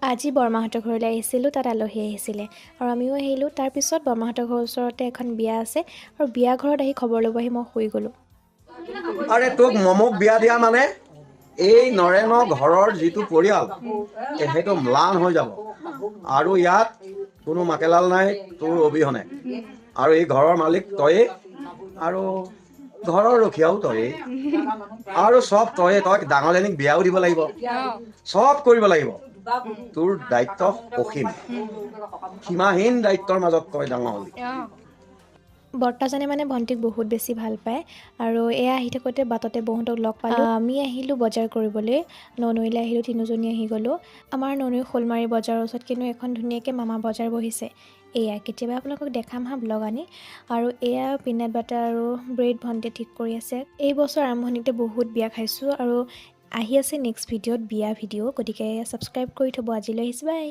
আজি বৰমাহঁতৰ ঘৰলৈ আহিছিলোঁ, তাত আলহী আহিছিলে আৰু আমিও আহিলোঁ। তাৰপিছত বৰমাহঁতৰ ঘৰৰ ওচৰতে এখন বিয়া আছে আৰু বিয়া ঘৰত আহি খবৰ ল'ব আহি মই শুই গ'লোঁ। আৰে তোক মমক বিয়া দিয়া মানে এই নৰেনৰ ঘৰৰ যিটো পৰিয়াল সেইটো ম্লান হৈ যাব আৰু ইয়াত কোনো মাকেলাল নাই তোৰ অবিহনে। আৰু এই ঘৰৰ মালিক তয়ে আৰু ঘৰৰ ৰখীয়াও তয়ে আৰু চব তয়ে। তই ডাঙৰজনীক বিয়াও দিব লাগিব, চব কৰিব লাগিব। তোৰ দায়িত্ব অসীম, সীমাহীন দায়িত্বৰ মাজত তই ডাঙৰ হ'লি। বৰ্তাজনে মানে ভণ্টিক বহুত বেছি ভাল পায় আৰু এয়া আহি থাকোঁতে বাটতে বহুতক লগ পালোঁ। আমি আহিলোঁ বজাৰ কৰিবলৈ, ননৈলৈ আহিলোঁ, তিনিজনী আহি গ'লোঁ। আমাৰ ননৈ শ'লমাৰী বজাৰৰ ওচৰত কিন্তু এখন ধুনীয়াকৈ মামা বজাৰ বহিছে। এয়া কেতিয়াবা আপোনালোকক দেখাম হা ব্লগ আনি। আৰু এয়া পিনাট বাটাৰ আৰু ব্ৰেড ভণ্টিয়ে ঠিক কৰি আছে। এই বছৰ আৰম্ভণিতে বহুত বিয়া খাইছোঁ আৰু আহি আছে নেক্সট ভিডিঅ'ত বিয়া ভিডিঅ', গতিকে ছাবস্ক্ৰাইব কৰি থ'ব। আজিলৈ আহিছোঁ, বাই।